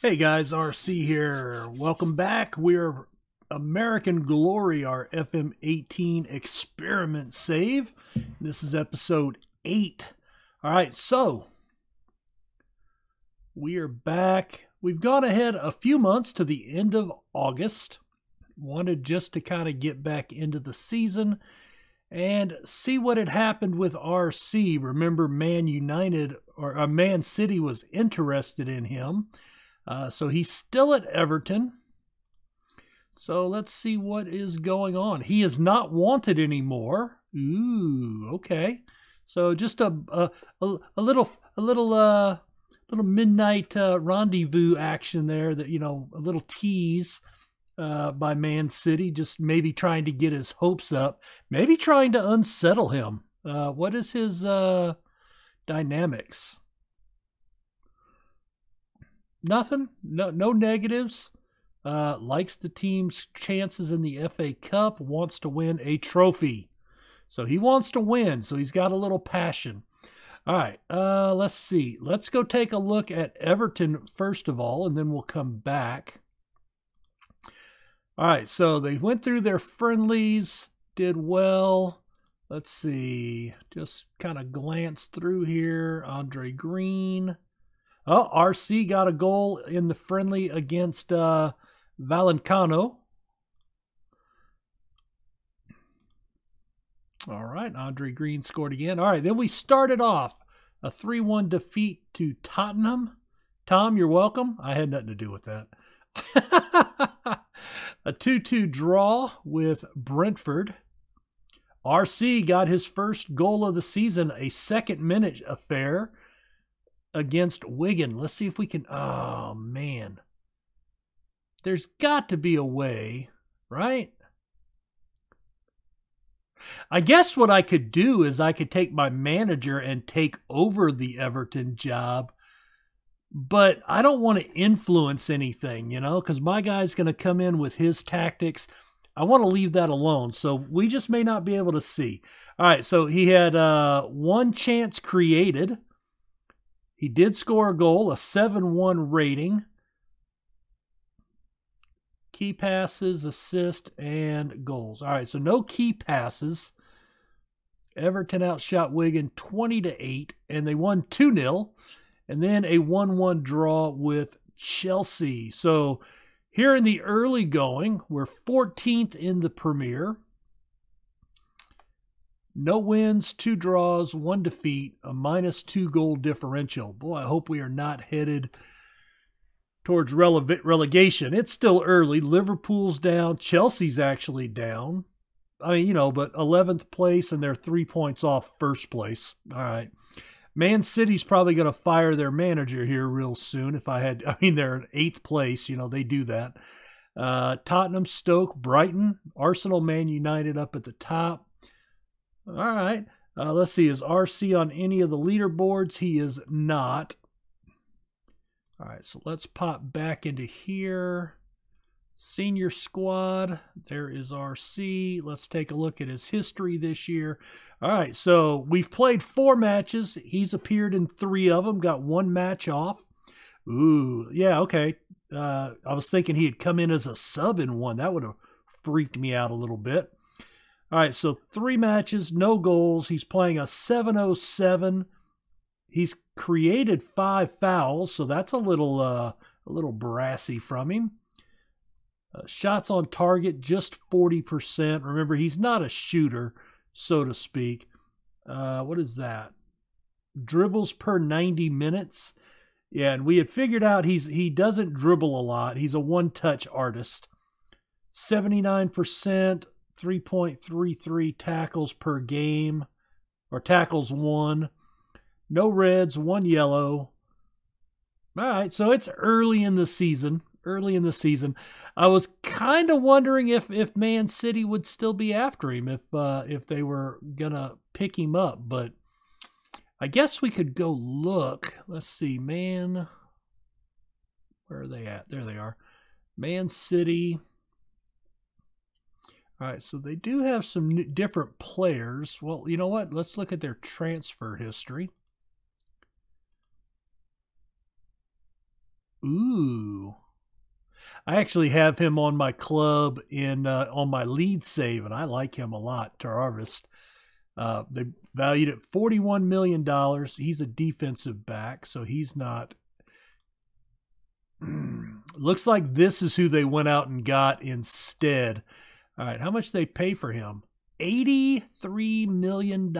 Hey guys, RC here. Welcome back. We're American Glory, our FM18 experiment save. This is episode 8. All right, so we are back. We've gone ahead a few months to the end of August. Wanted just to kind of get back into the season and see what had happened with RC. Remember, Man City was interested in him. So he's still at Everton. So let's see what is going on. He is not wanted anymore. Ooh, okay. So just a little midnight rendezvous action there. That a little tease by Man City, just maybe trying to get his hopes up, maybe trying to unsettle him. What is his dynamics? Nothing. No negatives. Likes the team's chances in the FA Cup. Wants to win a trophy. So he wants to win. So he's got a little passion. All right. Let's see. Let's go take a look at Everton first of all, and then we'll come back. All right. So they went through their friendlies. Did well. Let's see. Just kind of glance through here. Andre Green. Oh, RC got a goal in the friendly against Valenciano. All right, Andre Green scored again. All right, then we started off a 3-1 defeat to Tottenham. Tom, you're welcome. I had nothing to do with that. A 2-2 draw with Brentford. RC got his first goal of the season, a second-minute affair against Wigan. Let's see if we can... Oh, man. There's got to be a way, right? I guess what I could do is I could take my manager and take over the Everton job, but I don't want to influence anything, because my guy's going to come in with his tactics. I want to leave that alone, so we just may not be able to see. All right, so he had one chance created. He did score a goal, a 7-1 rating. Key passes, assist, and goals. All right, so no key passes. Everton outshot Wigan 20-8, and they won 2-0. And then a 1-1 draw with Chelsea. So here in the early going, we're 14th in the Premier. No wins, 2 draws, 1 defeat, a -2 goal differential. Boy, I hope we are not headed towards relegation. It's still early. Liverpool's down. Chelsea's actually down. I mean, but 11th place, and they're 3 points off first place. All right. Man City's probably going to fire their manager here real soon. They're in 8th place. They do that. Tottenham, Stoke, Brighton, Arsenal, Man United up at the top. All right. Let's see. Is RC on any of the leaderboards? He is not. All right. So let's pop back into here. Senior squad. There is RC. Let's take a look at his history this year. All right. So we've played 4 matches. He's appeared in 3 of them. Got 1 match off. Ooh. Yeah. Okay. I was thinking he had come in as a sub in one. That would have freaked me out a little bit. All right, so 3 matches, no goals. He's playing a 7.07. He's created 5 fouls, so that's a little brassy from him. Shots on target, just 40%. Remember, he's not a shooter, so to speak. What is that? Dribbles per 90 minutes. Yeah, and we had figured out he doesn't dribble a lot. He's a one-touch artist. 79%. 3.33 tackles per game, or tackles won. No reds, 1 yellow. All right, so it's early in the season. I was kind of wondering if Man City would still be after him, if they were going to pick him up. But I guess we could go look. Let's see, where are they at? There they are. Man City. All right, so they do have some different players. Well, you know what? Let's look at their transfer history. Ooh. I actually have him on my club on my lead save, and I like him a lot, Tararvist. They valued at $41 million. He's a defensive back, so he's not. Looks like this is who they went out and got instead. All right, how much they pay for him? $83 million,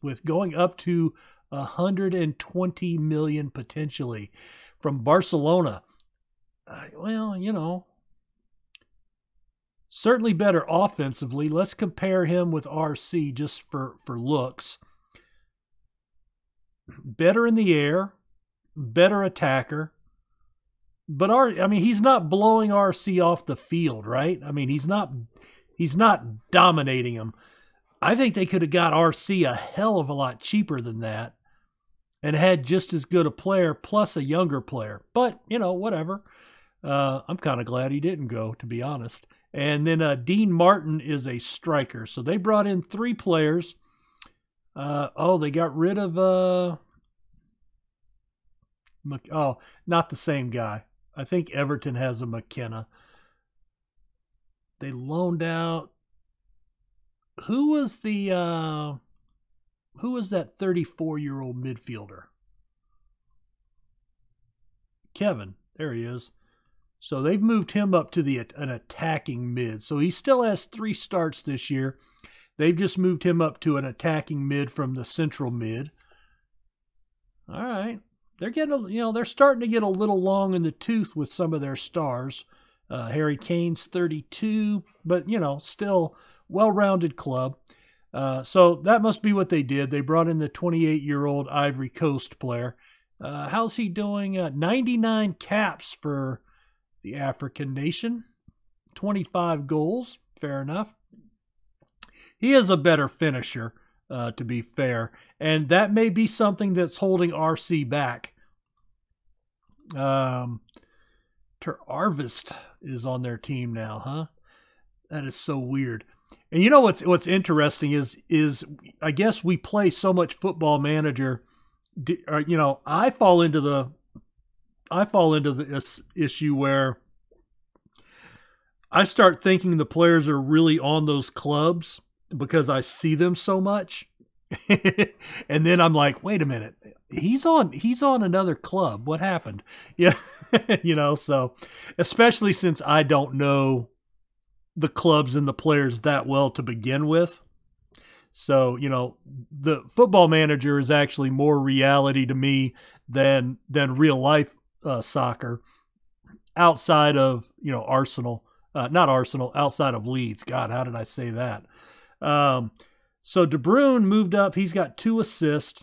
with going up to $120 million potentially from Barcelona. Well, you know, certainly better offensively. Let's compare him with RC just for looks. Better in the air, better attacker. But he's not blowing RC off the field, right? I mean, he's not dominating him. I think they could have got RC a hell of a lot cheaper than that and had just as good a player plus a younger player. But, you know, whatever. I'm kind of glad he didn't go, to be honest. And then Dean Martin is a striker. So they brought in 3 players. They got rid of not the same guy. I think Everton has a McKenna. They loaned out. Who was that 34-year-old midfielder? Kevin. There he is. So they've moved him up to an attacking mid. So he still has 3 starts this year. They've just moved him up to an attacking mid from the central mid. All right. They're they're starting to get a little long in the tooth with some of their stars. Harry Kane's 32, but, you know, still well-rounded club. So that must be what they did. They brought in the 28-year-old Ivory Coast player. How's he doing? 99 caps for the African nation. 25 goals. Fair enough. He is a better finisher, to be fair. And that may be something that's holding RC back. Arvist is on their team now, huh? That is so weird. And you know what's interesting is I guess we play so much Football Manager. You know, I fall into this issue where I start thinking the players are really on those clubs because I see them so much. And then I'm like, wait a minute, he's on another club. What happened? Yeah. You know, so especially since I don't know the clubs and the players that well to begin with. So, you know, the Football Manager is actually more reality to me than real life soccer outside of, you know, Arsenal. Not Arsenal, outside of Leeds. God, how did I say that? So De Bruyne moved up. He's got 2 assists.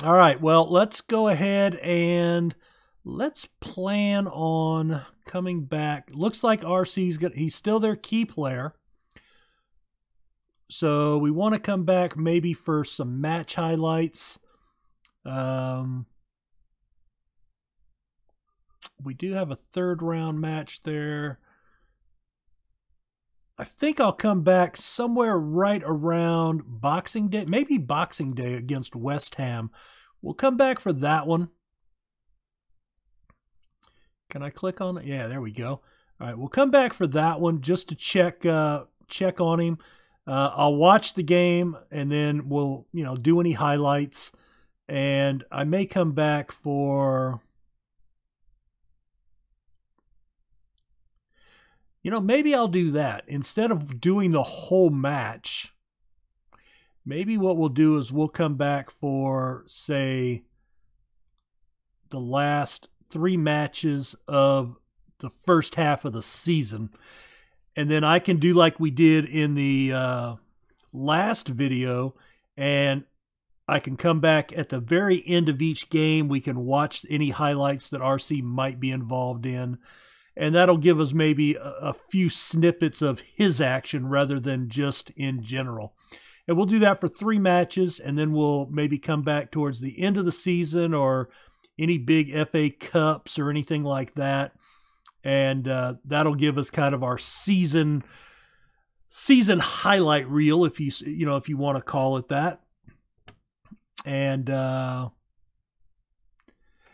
All right, well, let's go ahead and let's plan on coming back. Looks like he's still their key player. So we want to come back maybe for some match highlights. We do have a 3rd round match there. I think I'll come back somewhere right around Boxing Day, maybe Boxing Day against West Ham. We'll come back for that one. Can I click on it? Yeah, there we go. All right, we'll come back for that one just to check on him. I'll watch the game and then we'll, you know, do any highlights. And I may come back for, you know, maybe I'll do that. Instead of doing the whole match, maybe what we'll do is we'll come back for, say, the last 3 matches of the first half of the season. And then I can do like we did in the last video, and I can come back at the very end of each game. We can watch any highlights that RC might be involved in. And that'll give us maybe a few snippets of his action rather than just in general. And we'll do that for 3 matches, and then we'll maybe come back towards the end of the season or any big FA Cups or anything like that. And that'll give us kind of our season highlight reel, if you want to call it that. And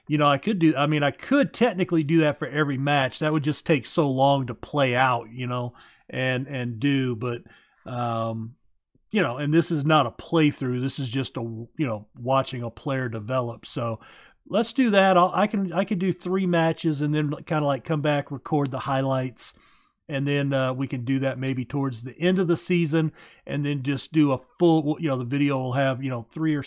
you know, I could technically do that for every match. That would just take so long to play out, you know, and do. But, you know, and this is not a playthrough. This is just watching a player develop. So let's do that. I can do 3 matches and then kind of like come back, record the highlights. And then we can do that maybe towards the end of the season, and then just do a full, you know, the video will have, you know, 3,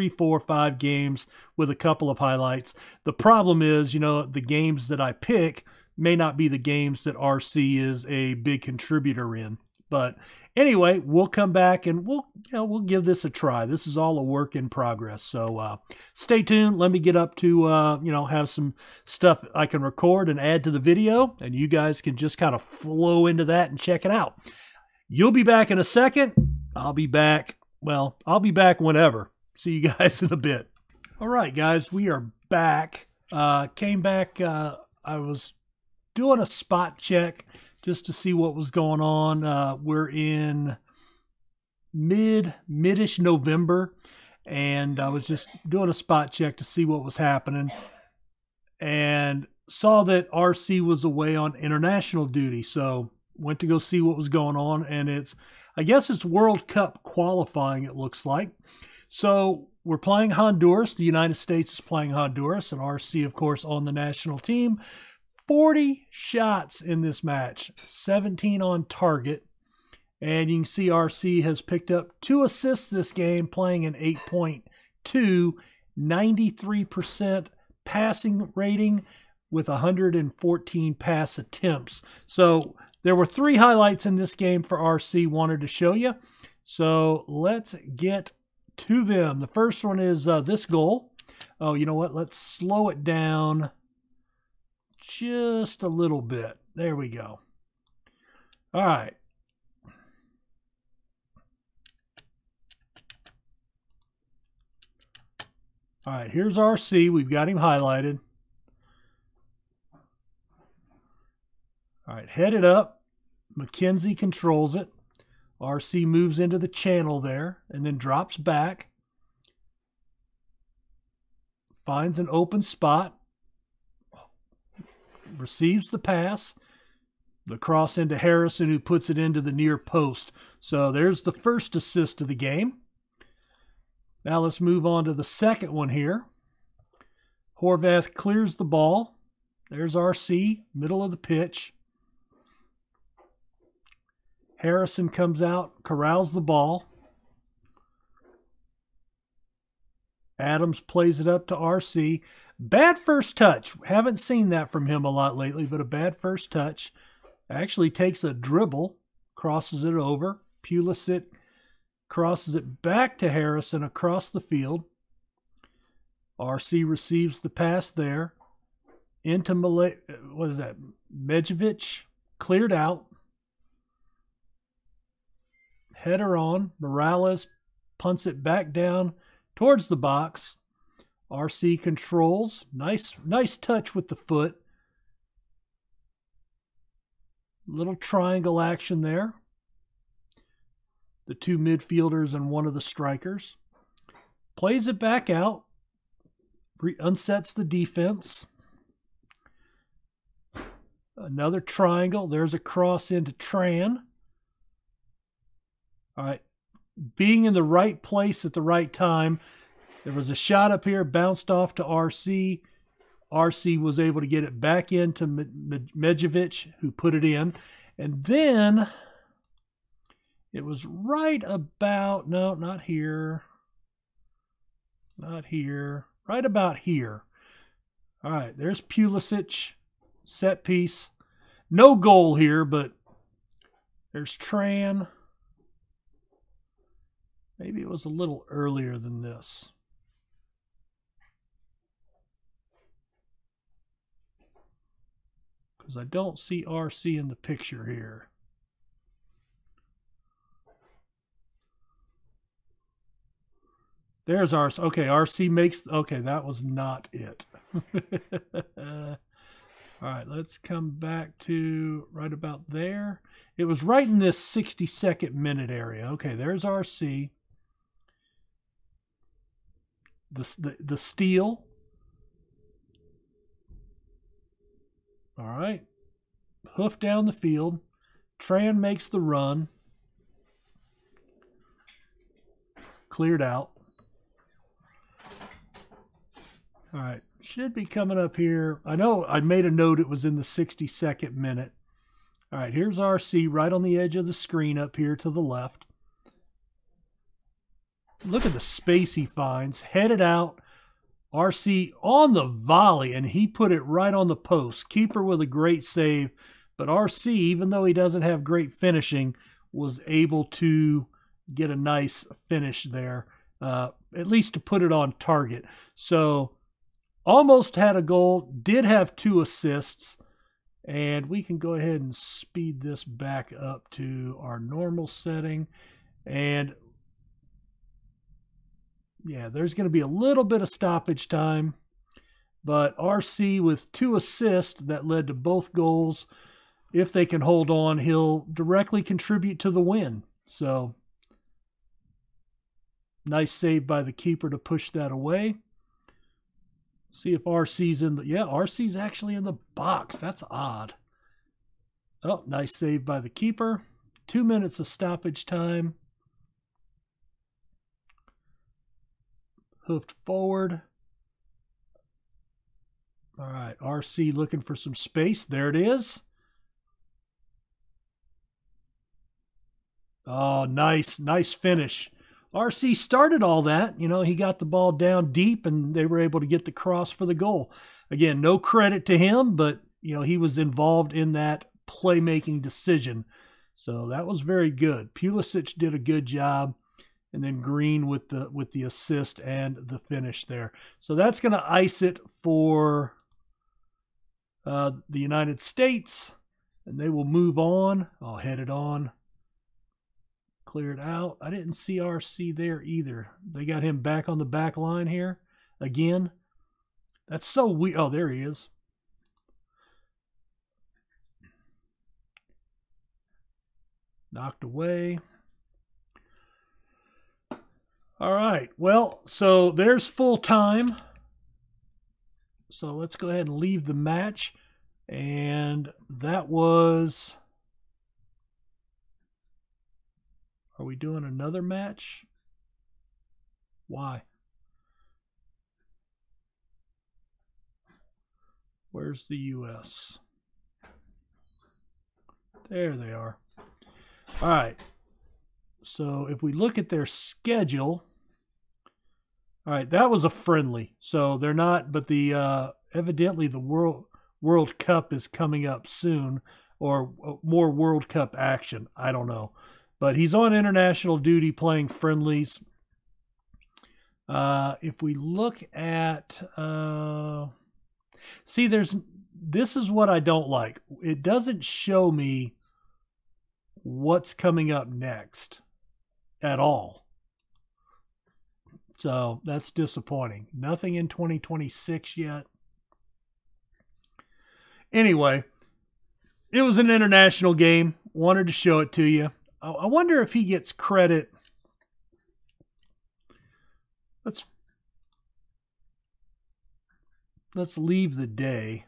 4, 5 games with a couple of highlights. The problem is, you know, the games that I pick may not be the games that RC is a big contributor in. But anyway, we'll come back and we'll give this a try. This is all a work in progress. So stay tuned. Let me get up to, have some stuff I can record and add to the video, and you guys can just kind of flow into that and check it out. You'll be back in a second. I'll be back. Well, I'll be back whenever. See you guys in a bit. All right, guys, we are back. Came back. I was doing a spot check just to see what was going on. We're in mid-ish November, and I was just doing a spot check to see what was happening, and saw that RC was away on international duty. So went to go see what was going on, and I guess it's World Cup qualifying, it looks like. So we're playing Honduras. The United States is playing Honduras, and RC, of course, on the national team. 40 shots in this match, 17 on target. And you can see RC has picked up 2 assists this game, playing an 8.2, 93% passing rating with 114 pass attempts. So there were 3 highlights in this game for RC wanted to show you. So let's get to them. The first one is this goal. Oh, you know what? Let's slow it down just a little bit. There we go. All right. All right, here's RC. We've got him highlighted. All right, headed up. McKenzie controls it. RC moves into the channel there and then drops back. Finds an open spot. Receives the pass. The cross into Harrison, who puts it into the near post. So there's the first assist of the game. Now let's move on to the second one here. Horvath clears the ball. There's RC, middle of the pitch. Harrison comes out, corrals the ball. Adams plays it up to RC. Bad first touch. Haven't seen that from him a lot lately, but a bad first touch. Actually takes a dribble, crosses it over. Pulisic crosses it back to Harrison across the field. RC receives the pass there. Into Medjevic. Cleared out. Header on. Morales punts it back down towards the box. RC controls. Nice touch with the foot. Little triangle action there. The 2 midfielders and one of the strikers. Plays it back out. Unsets the defense. Another triangle. There's a cross into Tran. All right. Being in the right place at the right time. There was a shot up here, bounced off to RC. RC was able to get it back into Medjevic, who put it in. And then it was right about, no, not here. Not here. Right about here. All right, there's Pulisic, set piece. No goal here, but there's Tran. Maybe it was a little earlier than this. Because I don't see RC in the picture here. There's RC. Okay, RC makes... Okay, that was not it. All right, let's come back to right about there. It was right in this 60-second minute area. Okay, there's RC. The steal. All right. Hoof down the field. Tran makes the run. Cleared out. All right. Should be coming up here. I know I made a note it was in the 62nd minute. All right. Here's RC right on the edge of the screen up here to the left. Look at the space he finds. Headed out. RC on the volley, and he put it right on the post. Keeper with a great save. But RC, even though he doesn't have great finishing, was able to get a nice finish there, at least to put it on target. So almost had a goal, did have 2 assists, and we can go ahead and speed this back up to our normal setting. And yeah, there's going to be a little bit of stoppage time, but RC with 2 assists that led to both goals. If they can hold on, he'll directly contribute to the win. So nice save by the keeper to push that away. See if RC's in the... Yeah, RC's actually in the box. That's odd. Oh, nice save by the keeper. 2 minutes of stoppage time. Hoofed forward. All right, RC looking for some space. There it is. Oh, nice finish. RC started all that. You know, he got the ball down deep, and they were able to get the cross for the goal. Again, no credit to him, but, you know, he was involved in that playmaking decision. So that was very good. Pulisic did a good job. And then Green with the assist and the finish there. So that's going to ice it for the United States. And they will move on. I'll head it on. Cleared out. I didn't see RC there either. They got him back on the back line here again. That's so weird. Oh, there he is. Knocked away. All right, well, so there's full time. So let's go ahead and leave the match. And that was... Are we doing another match? Why? Where's the U.S.? There they are. All right. So if we look at their schedule... All right, that was a friendly. So they're not, but the evidently the World Cup is coming up soon, or more World Cup action. I don't know. But he's on international duty playing friendlies. If we look at... see, this is what I don't like. It doesn't show me what's coming up next at all. So that's disappointing. Nothing in 2026 yet. Anyway, it was an international game. Wanted to show it to you. I wonder if he gets credit. Let's leave the day.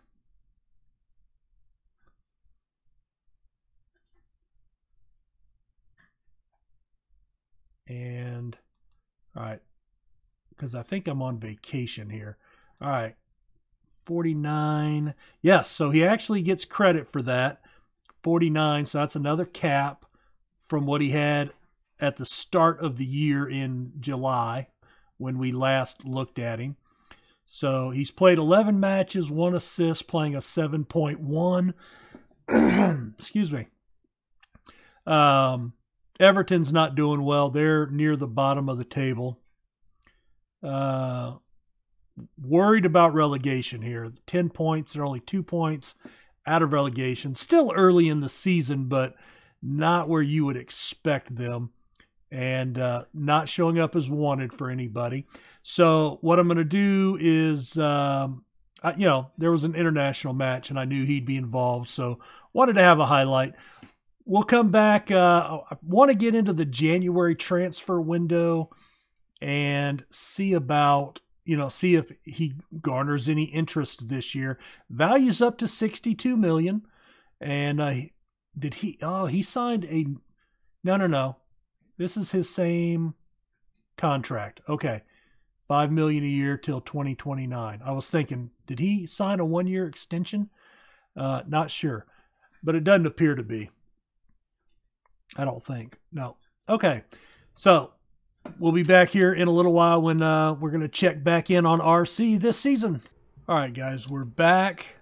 And, all right. Because I think I'm on vacation here. All right. 49. Yes, so he actually gets credit for that. 49, so that's another cap from what he had at the start of the year in July when we last looked at him. So he's played 11 matches, 1 assist, playing a 7.1. Excuse me. Everton's not doing well. They're near the bottom of the table. Worried about relegation here. 10 points. They're only 2 points out of relegation. Still early in the season, but not where you would expect them. And not showing up as wanted for anybody. So what I'm going to do is, there was an international match, and I knew he'd be involved. So wanted to have a highlight. We'll come back. I want to get into the January transfer window and see about see if he garners any interest this year. Value's up to $62 million. And did he? Oh, he signed a. No. This is his same contract. Okay, $5 million a year till 2029. I was thinking, did he sign a 1-year extension? Not sure, but it doesn't appear to be. I don't think. No. Okay, so we'll be back here in a little while when we're going to check back in on RC this season. All right, guys, we're back.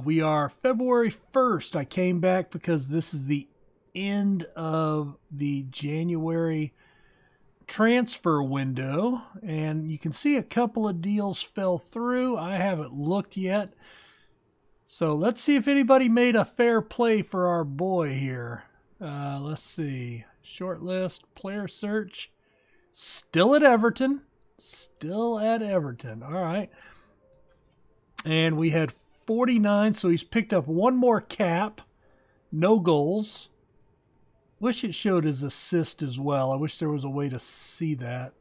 We are February 1st. I came back because this is the end of the January transfer window, and you can see a couple of deals fell through. I haven't looked yet. So let's see if anybody made a fair play for our boy here. Let's see. Short list, player search. Still at Everton. Still at Everton. All right. And we had 49, so he's picked up one more cap. No goals. Wish it showed his assist as well. I wish there was a way to see that.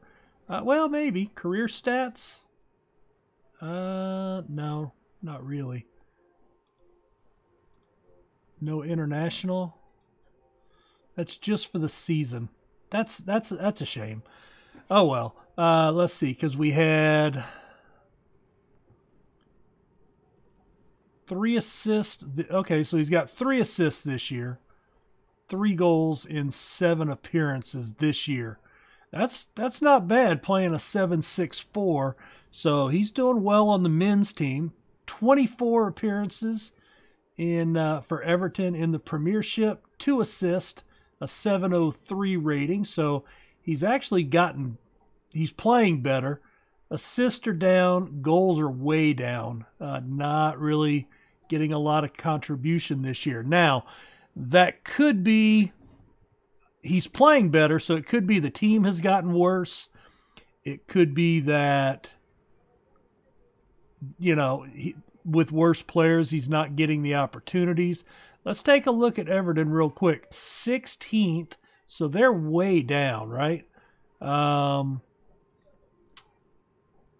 Well, maybe. Career stats? No, not really. No international. That's just for the season. That's a shame. Oh well. Let's see, because we had 3 assists. Okay, so he's got 3 assists this year. 3 goals in 7 appearances this year. That's not bad playing a 7-6-4. So he's doing well on the men's team. 24 appearances in for Everton in the Premiership. 2 assists, a 703 rating. So he's actually he's playing better. Assists are down, goals are way down. Not really getting a lot of contribution this year. Now, that could be he's playing better, so it could be the team has gotten worse. It could be that, with worse players, he's not getting the opportunities. Let's take a look at Everton real quick. 16th, so they're way down, right?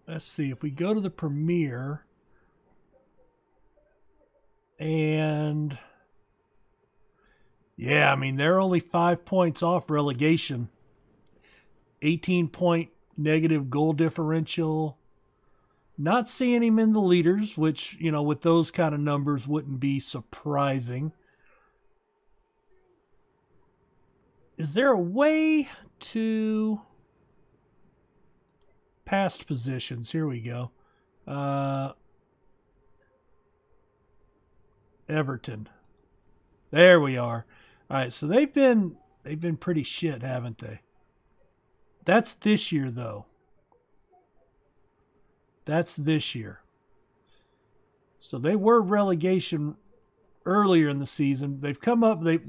Let's see. If we go to the Premier and... yeah, I mean, they're only 5 points off relegation. 18-point negative goal differential. Not seeing him in the leaders, which, with those kind of numbers wouldn't be surprising. Is there a way to... past positions? Here we go. Everton. There we are. All right, so they've been pretty shit, haven't they? That's this year, though. That's this year. So they were relegation earlier in the season. They've come up. They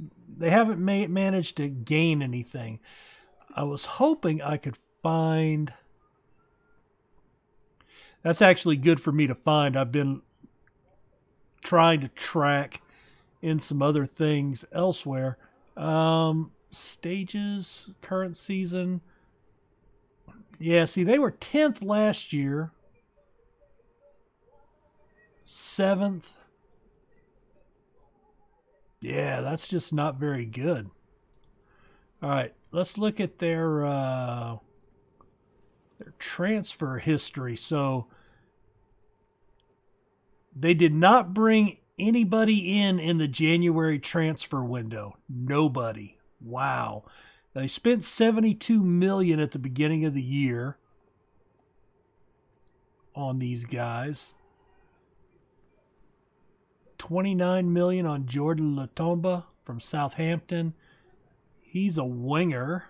haven't managed to gain anything. I was hoping I could find. That's actually good for me to find. I've been trying to track in some other things elsewhere. Stages, current season. Yeah, see, they were 10th last year. 7th. Yeah, that's just not very good. All right, let's look at their transfer history. So they did not bring anybody in the January transfer window. Nobody. Wow. They spent $72 million at the beginning of the year on these guys. $29 million on Jordan Latomba from Southampton. He's a winger.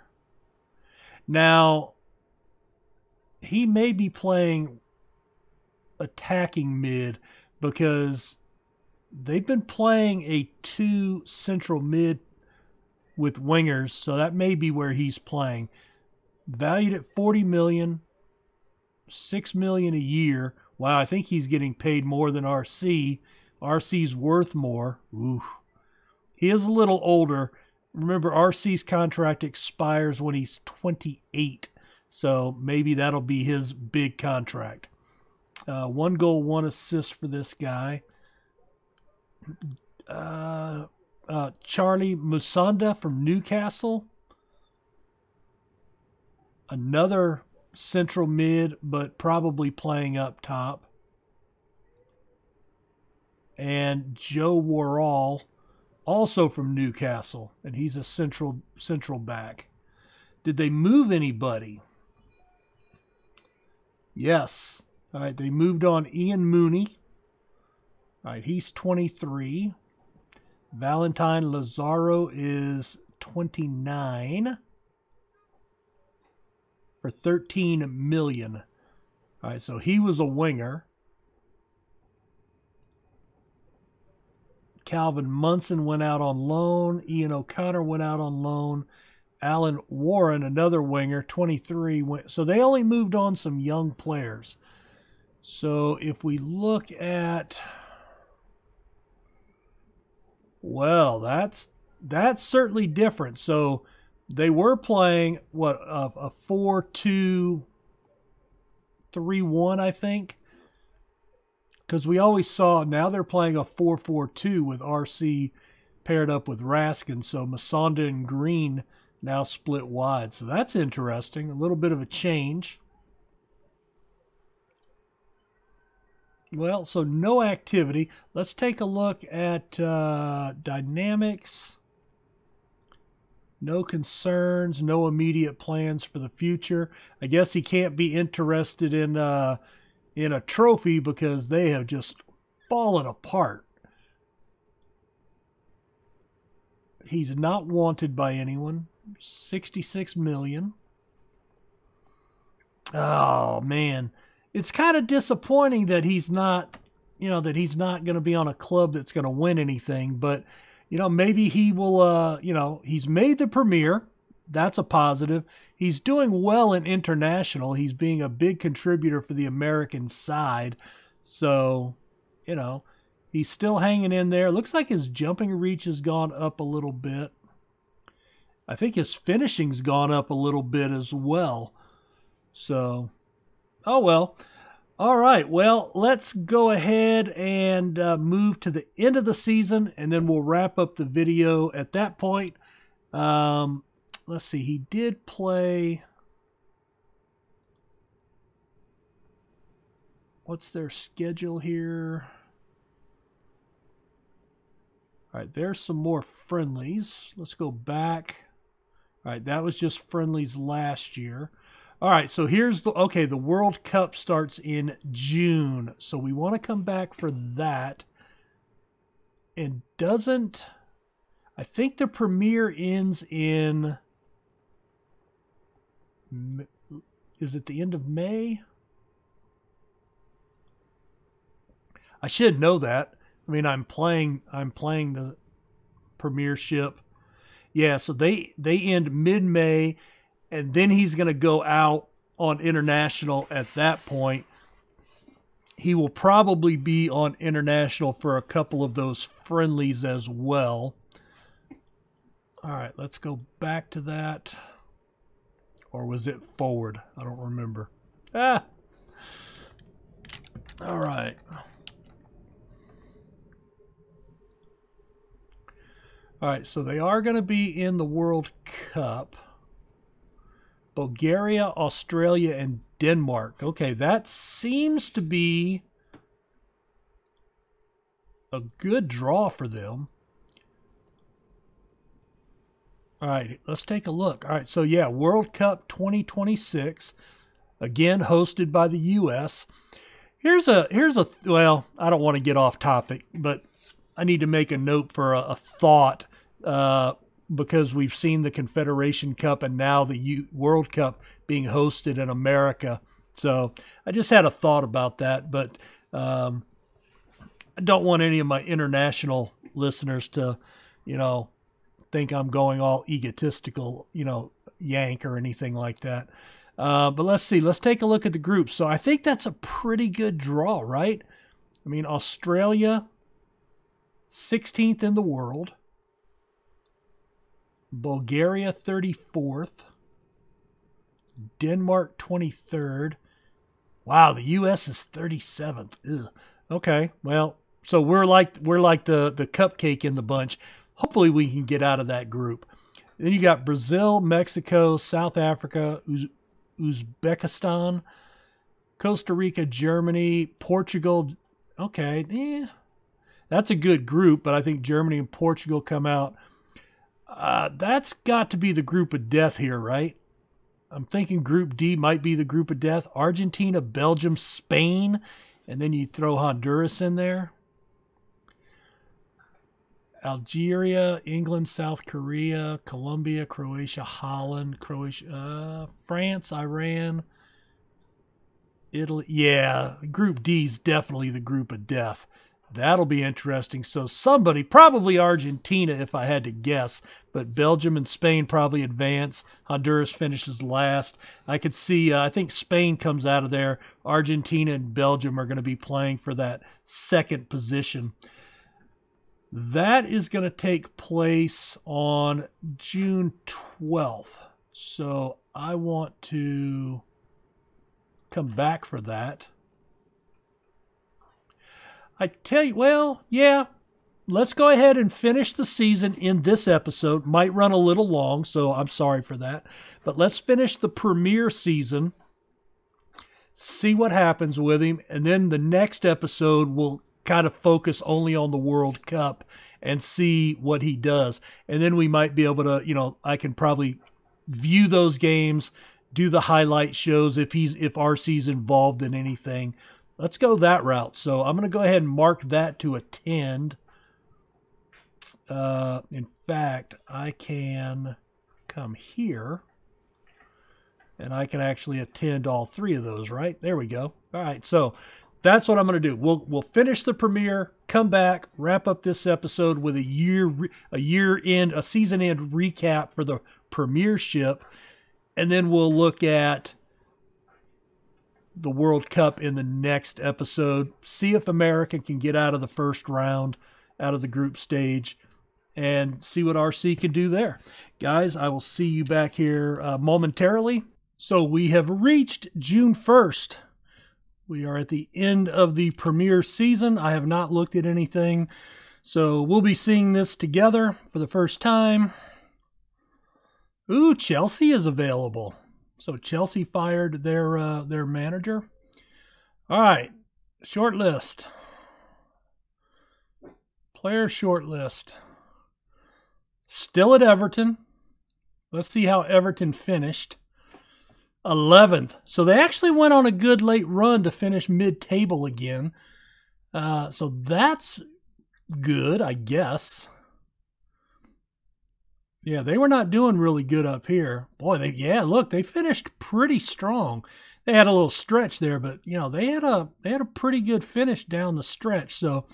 Now, he may be playing attacking mid because they've been playing a 2 central mid with wingers, so that may be where he's playing. Valued at $40 million, $6 million a year. Wow, I think he's getting paid more than RC. RC's worth more. Ooh. He is a little older. Remember, RC's contract expires when he's 28. So maybe that'll be his big contract. 1 goal, 1 assist for this guy. Charlie Musonda from Newcastle. Another central mid, but probably playing up top. And Joe Whirl, also from Newcastle, and he's a central back. Did they move anybody? Yes. All right, they moved on Ian Mooney. All right, he's 23. Valentine Lazaro is 29 for $13 million. All right, so he was a winger. Calvin Munson went out on loan. Ian O'Connor went out on loan. Alan Warren, another winger, 23. So they only moved on some young players. So if we look at, well, that's certainly different. So they were playing what, a 4-2-3-1, I think. Because we always saw, now they're playing a 4-4-2 with RC paired up with Raskin. So Musonda and Green now split wide. So that's interesting. A little bit of a change. Well, so no activity. Let's take a look at dynamics. No concerns, no immediate plans for the future. I guess he can't be interested in a trophy because they have just fallen apart. He's not wanted by anyone. 66 million. Oh, man. It's kind of disappointing that he's not, that he's not going to be on a club that's going to win anything. But, maybe he will, he's made the Premier. That's a positive. He's doing well in international. He's being a big contributor for the American side. So, he's still hanging in there. Looks like his jumping reach has gone up a little bit. I think his finishing's gone up a little bit as well. So, oh well. All right, well, let's go ahead and move to the end of the season, and then we'll wrap up the video at that point. Let's see, he did play... What's their schedule here? All right, there's some more friendlies. Let's go back. All right, that was just friendlies last year. All right, so here's the World Cup starts in June. So we want to come back for that. And I think the Premier ends in, is it the end of May? I should know that. I mean, I'm playing the Premiership. Yeah, so they end mid-May, and then he's going to go out on international at that point. He will probably be on international for a couple of those friendlies as well. All right, let's go back to that. Or was it forward? I don't remember. All right. All right, so they are going to be in the World Cup. Bulgaria, Australia, and Denmark. Okay, that seems to be a good draw for them. All right, let's take a look. All right, so yeah, World Cup 2026, again hosted by the U.S. Here's a well, I don't want to get off topic, but I need to make a note for a thought because we've seen the Confederation Cup and now the World Cup being hosted in America. So I just had a thought about that, but I don't want any of my international listeners to, think I'm going all egotistical, yank or anything like that. But let's see. Let's take a look at the groups. So I think that's a pretty good draw, right? I mean, Australia, 16th in the world. Bulgaria, 34th. Denmark 23rd. Wow, the U.S. is 37th. Ugh. Okay, well, so we're like the cupcake in the bunch. Hopefully we can get out of that group. Then you got Brazil, Mexico, South Africa, Uzbekistan, Costa Rica, Germany, Portugal. Okay, that's a good group, but I think Germany and Portugal come out. That's got to be the group of death here, right? I'm thinking Group D might be the group of death. Argentina, Belgium, Spain, and then you throw Honduras in there. Algeria, England, South Korea, Colombia, Croatia, Holland, France, Iran, Italy. Yeah, Group D is definitely the group of death. That'll be interesting. So somebody, probably Argentina if I had to guess, but Belgium and Spain probably advance. Honduras finishes last. I could see, I think Spain comes out of there. Argentina and Belgium are going to be playing for that second position. That is going to take place on June 12th. So I want to come back for that. I tell you, well, yeah, let's go ahead and finish the season in this episode. Might run a little long, so I'm sorry for that. But let's finish the premier season, see what happens with him, and then the next episode will kind of focus only on the World Cup and see what he does. And then we might be able to, I can probably view those games, do the highlight shows if RC's involved in anything. Let's go that route. So I'm going to go ahead and mark that to attend. In fact, I can come here and I can actually attend all three of those, right? There we go. All right. So that's what I'm going to do. We'll finish the premiere, come back, wrap up this episode with a season end recap for the premiership. And then we'll look at the World Cup in the next episode, see if America can get out of the first round, out of the group stage, and see what RC can do there. Guys, I will see you back here momentarily. So we have reached June 1st. We are at the end of the premier season. I have not looked at anything, so we'll be seeing this together for the first time. Ooh, Chelsea is available. So Chelsea fired their manager. All right, short list. Player short list. Still at Everton. Let's see how Everton finished. 11th. So they actually went on a good late run to finish mid-table again. So that's good, I guess. Yeah, they were not doing really good up here. Boy, they finished pretty strong. They had a little stretch there, but they had a pretty good finish down the stretch. So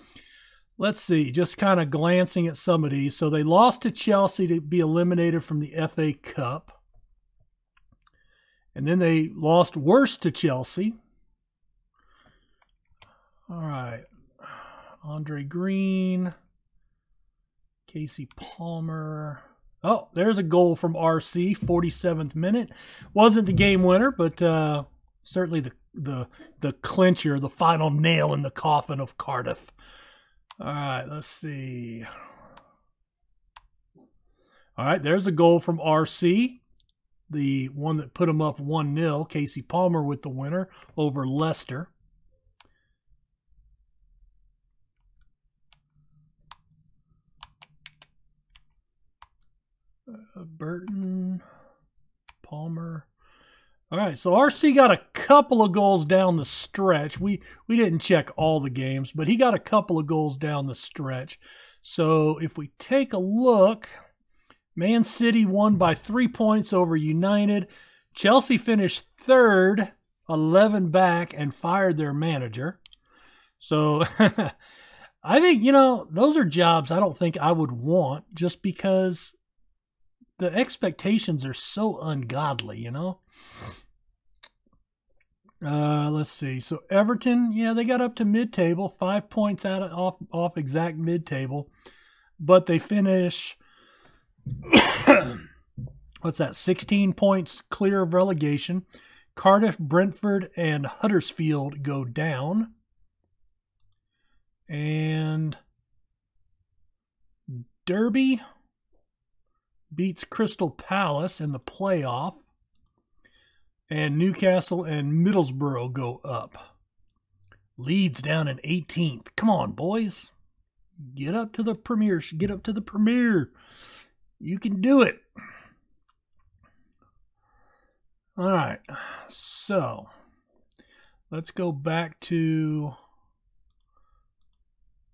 let's see, just kind of glancing at some of these. So they lost to Chelsea to be eliminated from the FA Cup. And then they lost worse to Chelsea. All right. Andre Green, Casey Palmer. Oh, there's a goal from RC, 47th minute. Wasn't the game winner, but certainly the clincher, the final nail in the coffin of Cardiff. All right, let's see. All right, there's a goal from RC, the one that put him up 1-0. Casey Palmer with the winner over Leicester. Burton, Palmer. All right, so RC got a couple of goals down the stretch. We didn't check all the games, but he got a couple of goals down the stretch. So if we take a look, Man City won by 3 points over United. Chelsea finished third, 11 back, and fired their manager. So I think, those are jobs I don't think I would want just because the expectations are so ungodly, Let's see. So Everton, they got up to mid-table, 5 points off exact mid-table, but they finish what's that, 16 points clear of relegation. Cardiff, Brentford, and Huddersfield go down. And Derby beats Crystal Palace in the playoff. And Newcastle and Middlesbrough go up. Leeds down in 18th. Come on, boys. Get up to the Premier. Get up to the Premier. You can do it. All right. So, let's go back to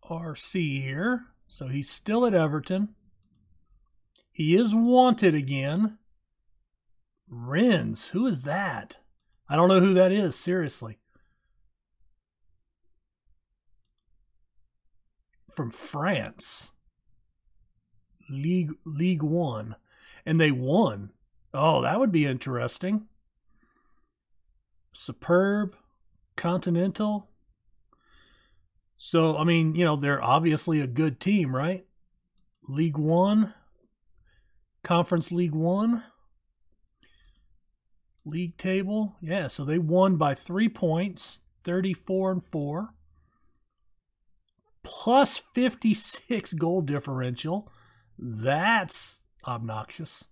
RC here. So, he's still at Everton. He is wanted again. Rennes. Who is that? I don't know who that is, seriously. From France. League One. And they won. Oh, that would be interesting. Superb. Continental. So, I mean, you know, they're obviously a good team, right? League One. Conference League One. League table. Yeah, so they won by 3 points. 34-4. Plus 56 goal differential. That's obnoxious.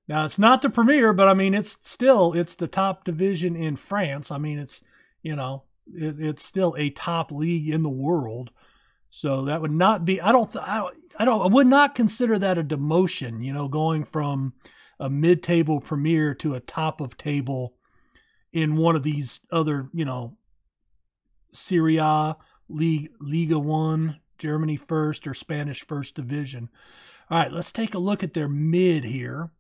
Now, it's not the Premier, but I mean, it's the top division in France. I mean, it's, you know, it's still a top league in the world. So that would not be, I would not consider that a demotion, you know, going from a mid-table Premier to a top of table in one of these other, you know, Serie A, Liga 1, Germany first, or Spanish first division. All right, let's take a look at their mid here.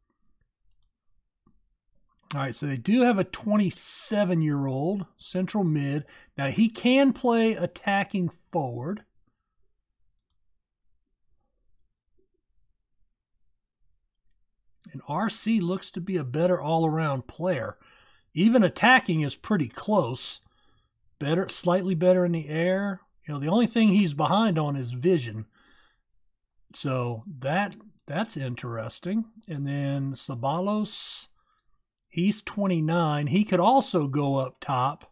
All right, so they do have a 27-year-old central mid. Now, he can play attacking forward. And RC looks to be a better all-around player. Even attacking is pretty close. Better, slightly better in the air. You know, the only thing he's behind on is vision. So that's interesting. And then Ceballos, he's 29. He could also go up top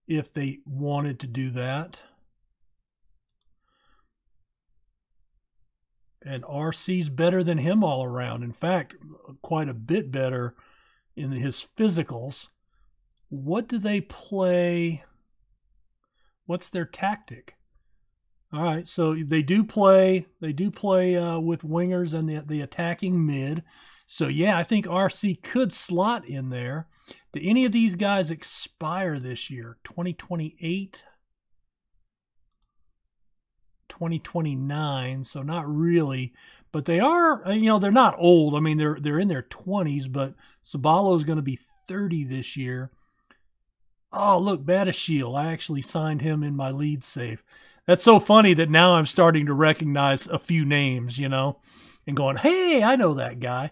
if they wanted to do that. And RC's better than him all around. In fact, quite a bit better in his physicals. What do they play? What's their tactic? All right, so they do play with wingers and the attacking mid. So yeah, I think RC could slot in there. Do any of these guys expire this year? 2028? 2029, so not really, but they are, you know, they're not old. I mean, they're in their 20s, but Ceballos is going to be 30 this year. Oh, look, Badashiel. I actually signed him in my lead save. That's so funny that now I'm starting to recognize a few names, you know, and going, hey, I know that guy.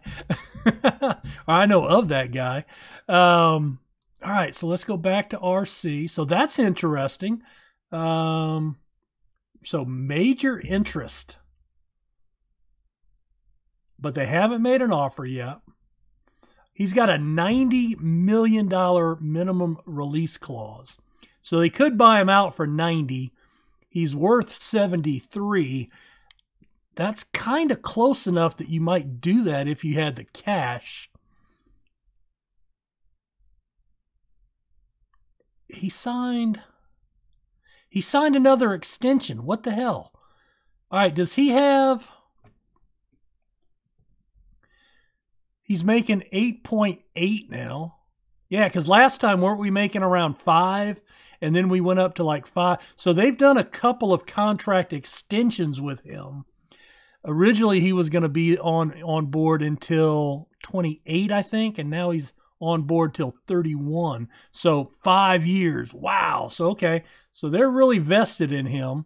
Or I know of that guy. All right, so let's go back to RC. So that's interesting. So major interest, but they haven't made an offer yet. He's got a $90 million minimum release clause. So they could buy him out for 90. He's worth 73. That's kind of close enough that you might do that if you had the cash. He signed another extension. What the hell? All right, does he have... He's making 8.8 now. Yeah, because last time, weren't we making around 5? And then we went up to like 5. So they've done a couple of contract extensions with him. Originally, he was going to be on board until 28, I think. And now he's on board till 31. So 5 years. Wow. So, okay. So they're really vested in him.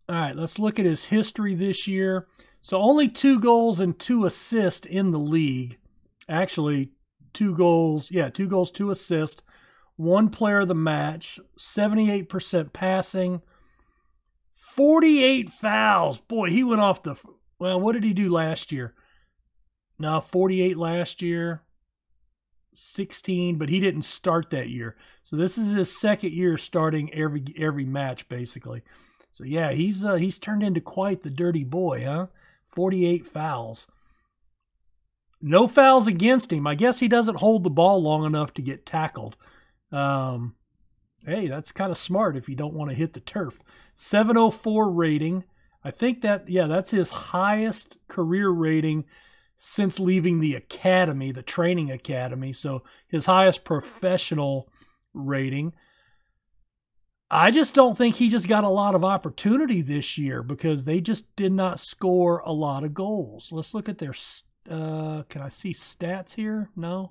All right, let's look at his history this year. So only 2 goals and 2 assists in the league. Actually, 2 goals. Yeah, 2 goals, 2 assists. 1 player of the match. 78% passing. 48 fouls. Boy, he went off the... Well, what did he do last year? No, 48 last year, 16, but he didn't start that year. So this is his second year starting every match, basically. So yeah, he's turned into quite the dirty boy, huh? 48 fouls. No fouls against him. I guess he doesn't hold the ball long enough to get tackled. Hey, that's kind of smart if you don't want to hit the turf. 704 rating. I think that, yeah, that's his highest career rating since leaving the academy, the training academy. So his highest professional rating. I just don't think he just got a lot of opportunity this year because they just did not score a lot of goals. Let's look at their, can I see stats here? No.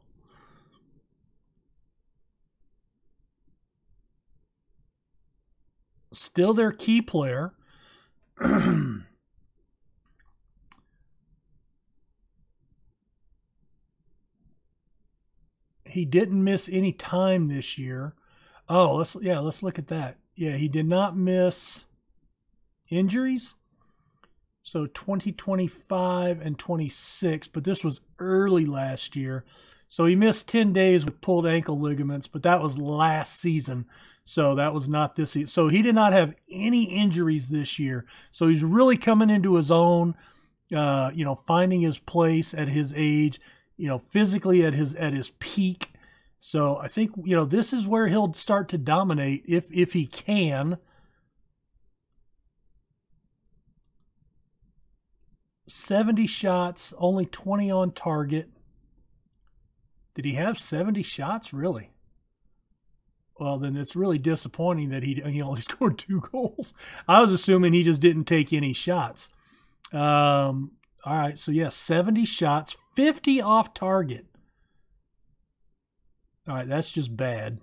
Still their key player. He didn't miss any time this year. Oh, let's look at that. Yeah, he did not miss injuries. So 2025 and 26, but this was early last year. So he missed 10 days with pulled ankle ligaments, but that was last season. So that was not this season. So he did not have any injuries this year. So he's really coming into his own, finding his place at his age, physically at his peak. So I think, this is where he'll start to dominate if he can. $70 shots, only 20 on target. Did he have 70 shots? Really? Well, then it's really disappointing that he only scored 2 goals. I was assuming he just didn't take any shots. All right, so yeah, 70 shots, 50 off target. All right, that's just bad.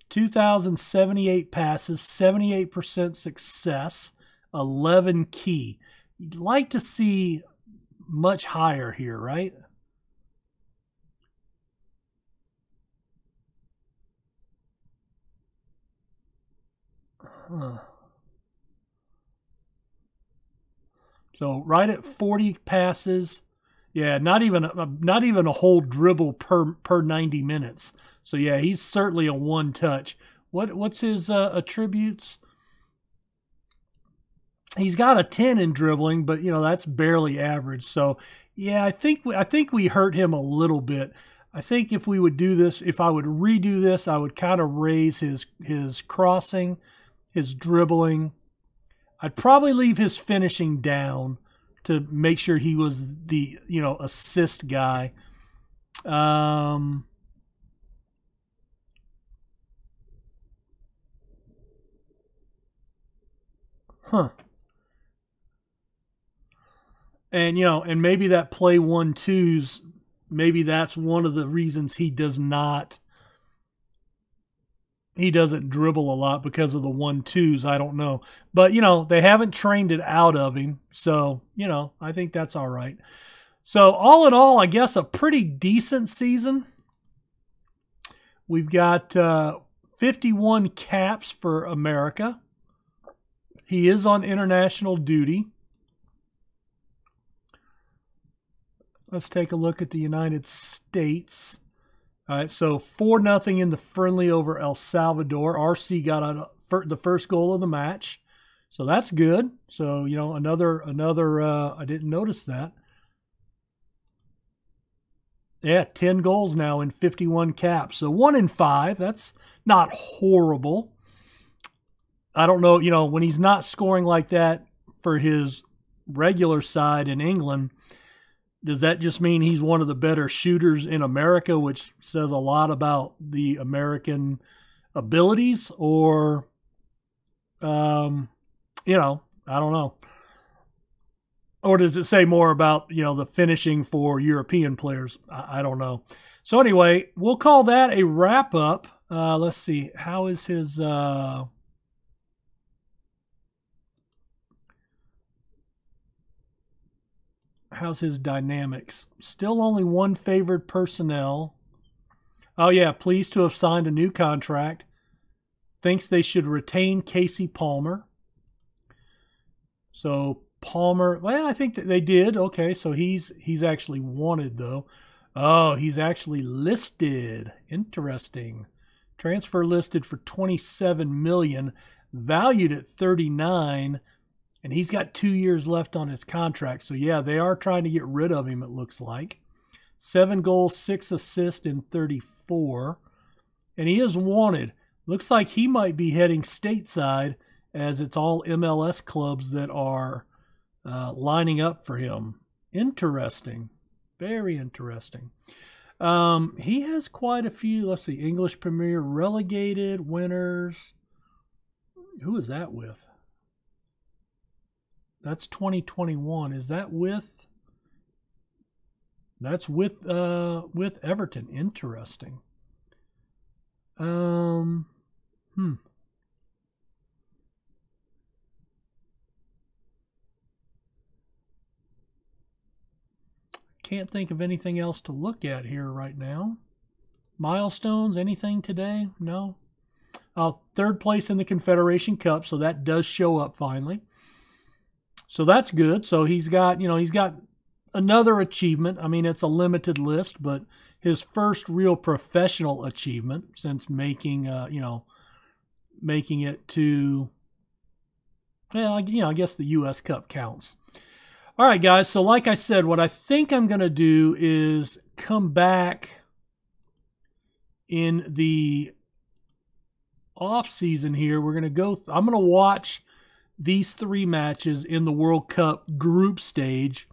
2,078 passes, 78% success, 11 key. You'd like to see much higher here, right? So right at 40 passes. Yeah, not even a whole dribble per 90 minutes. So yeah, he's certainly a one touch. What's his attributes? He's got a 10 in dribbling, but that's barely average. So yeah, I think we hurt him a little bit. I think if we would do this, if I would redo this, I would kind of raise his crossing, his dribbling. I'd probably leave his finishing down to make sure he was the, assist guy. Huh. And, and maybe that play 1-2s, maybe that's one of the reasons he doesn't dribble a lot because of the 1-2s. I don't know. But, they haven't trained it out of him. So, I think that's all right. So, all in all, I guess a pretty decent season. We've got 51 caps for America. He is on international duty. Let's take a look at the United States. All right, so 4-0 in the friendly over El Salvador. RC got the first goal of the match, so that's good. So another. I didn't notice that. Yeah, 10 goals now in 51 caps. So 1 in 5. That's not horrible. I don't know. When he's not scoring like that for his regular side in England, does that just mean he's one of the better shooters in America, which says a lot about the American abilities? Or, I don't know. Or does it say more about, the finishing for European players? I don't know. So anyway, we'll call that a wrap up. Let's see. How is his... How's his dynamics? Still only 1 favored personnel. Oh, yeah. Pleased to have signed a new contract. Thinks they should retain Casey Palmer. So Palmer. Well, I think that they did. Okay, so he's actually wanted though. Oh, he's actually listed. Interesting. Transfer listed for $27 million, valued at $39, and he's got 2 years left on his contract. So yeah, they are trying to get rid of him, it looks like. 7 goals, 6 assists in 34. And he is wanted. Looks like he might be heading stateside, as it's all MLS clubs that are lining up for him. Interesting. Very interesting. He has quite a few. Let's see. English Premier, relegated, winners. Who is that with? That's 2021. Is that with? That's with Everton. Interesting. Can't think of anything else to look at here right now. Milestones, anything today? No. Third place in the Confederation Cup, so that does show up finally. So that's good. So he's got, he's got another achievement. I mean, it's a limited list, but his first real professional achievement since making, making it to, well, I guess the U.S. Cup counts. All right, guys. So like I said, what I think I'm going to do is come back in the off season here. We're going to go, I'm going to watch these 3 matches in the World Cup group stage.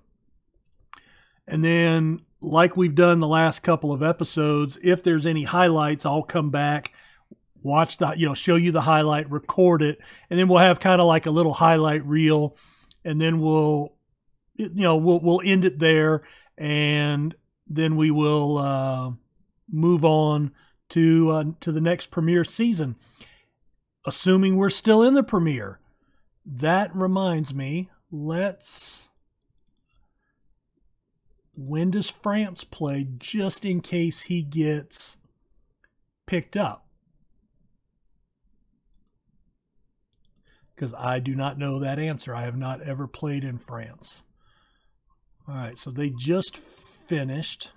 And then, like we've done the last couple of episodes, if there's any highlights, I'll come back, watch that, show you the highlight, record it, and then we'll have kind of like a little highlight reel, and then we'll end it there, and then we will move on to the next Premier season, assuming we're still in the Premier. That reminds me, when does France play, just in case he gets picked up? Because I do not know that answer. I have not ever played in France. All right, so they just finished.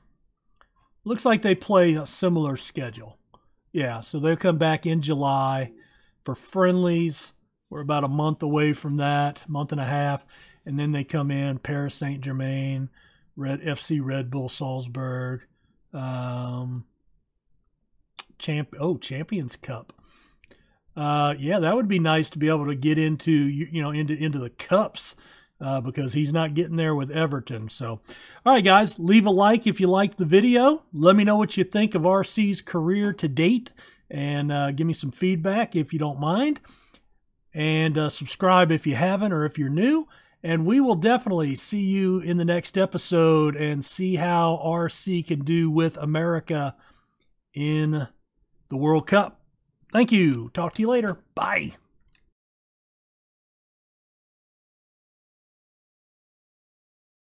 Looks like they play a similar schedule. Yeah, so they'll come back in July for friendlies. We're about a month away from that, month and a half. And then they come in, Paris Saint-Germain, FC Red Bull Salzburg, Champions Cup. Yeah, that would be nice to be able to get into, into the cups, because he's not getting there with Everton. So, all right, guys, leave a like if you liked the video. Let me know what you think of RC's career to date, and give me some feedback if you don't mind. And subscribe if you haven't, or if you're new. And we will definitely see you in the next episode and see how RC can do with America in the World Cup. Thank you. Talk to you later. Bye.